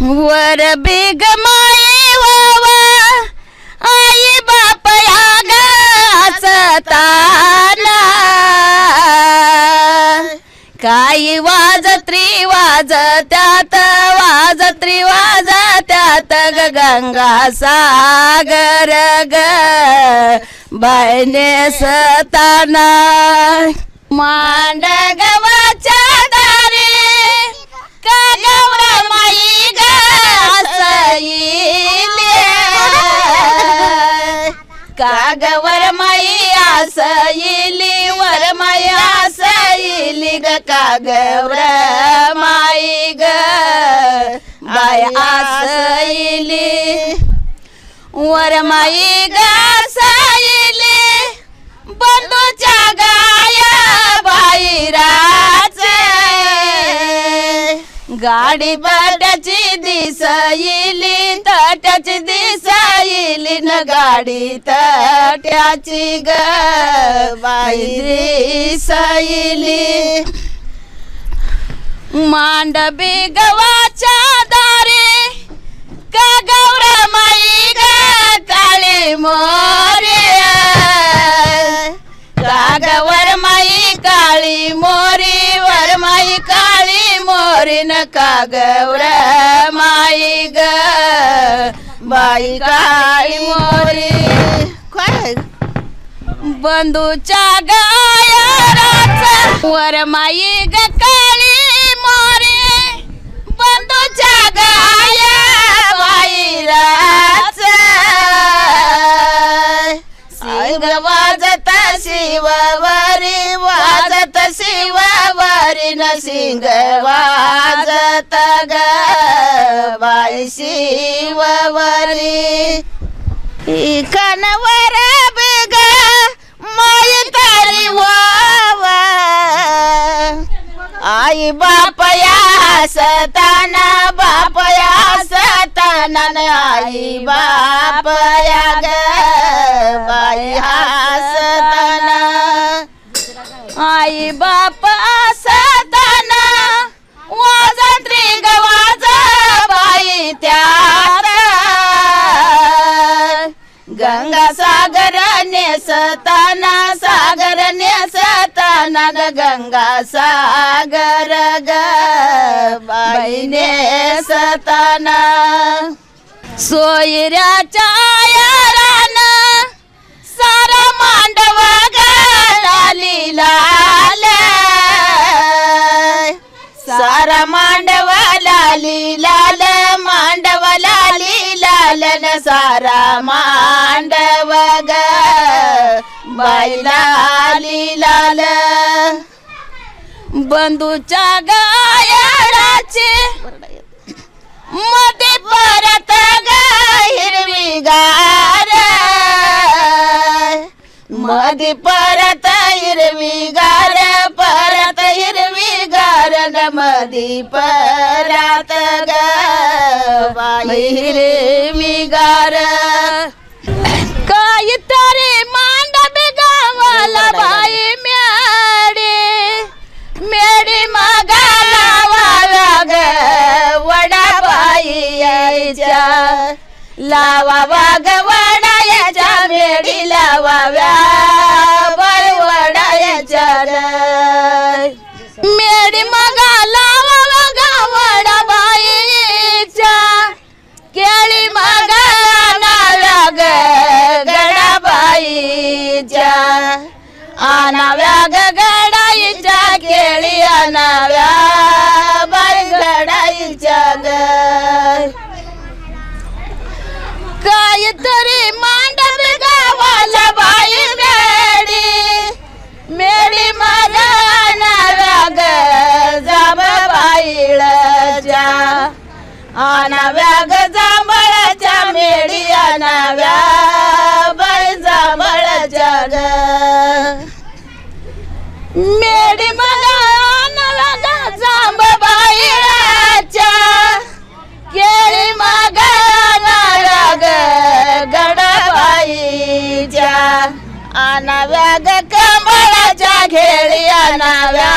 were big माई वावा आई बाप यागासताना काही वाजत्री वाजत्यात वाजत्री वाजत्यात गंगा सागर ग बहिणे सताना मांड गव्हाच्या दारी का गौर माई ग का गवर माई आसईली वर माई आसईली ग का गौर माई ग बाय आसईली वर माई ग आसईली बंधूच्या गाया बाईराचे गाडी बटाची दिसईली तट्याची दिसईली न गाडी तट्याची ग बाई दिसईली मांडबी गव्हाच्या दारी का गौर माई ग काळी मोरे का गवर माई काळी मोरी वर माई काळी मोरी न का गौर माई ग बाई काळी मोरी बंधूच्या गायाराच वर माई ग काळी मोरी बंधूच्या गाया बाईराच सिंग वाजत शिववारी वाजत शिववारी न सिंग वाजत ग बाई शिववारी कनवर बिग माई तारी वावा आई बाप या सताना बाप या सताना आई बाप या ग बाई हसताना आई बाप असताना वाजत्री ग वाज बाई त्यात गंगा सागर नेसताना सागर नेसताना ग गंगा सागर ग बाई नेसताना सोयऱ्याच्या यारान सारा मांडव गाली लाल सारा मांडव लाली लाल मांडव लाली लाल न सारा मांडव ग बाई लाली लाल बंधूच्या गायाचे मध्ये परत ग हिरवी गार मध्ये परत हिरवी गार परत हिरवी गार ग मध्ये परत ग बाई हिरवी गार काही तरी मांडबी गावाला बाई मेडी मेडी मागाला वागा ग वडा बाई यायच्या लावा वाग वडायाच्या मेडी लावाव्या बाई वडायाच्या मेडी मगा लावा वागा वडा बाईच्या केळी मगा नाव्या ग गडा बाईच्या आनाव्या ग गडाईच्या केळी आनाव्या बाई गडाईच्या ग काहीतरी मांडव गावाला बाई मेडी मेडी माझ्या आनाव्या ग जांभ बाईळच्या आनाव्या ग जांभळाच्या मेडी आनाव्या बाई जांभळाच्या ग मेडी मला आनाव्या ग जांभ बाईळच्या केळी मागा गडबाईच्या आनाव्या ग कमळाच्या घेळी आनाव्या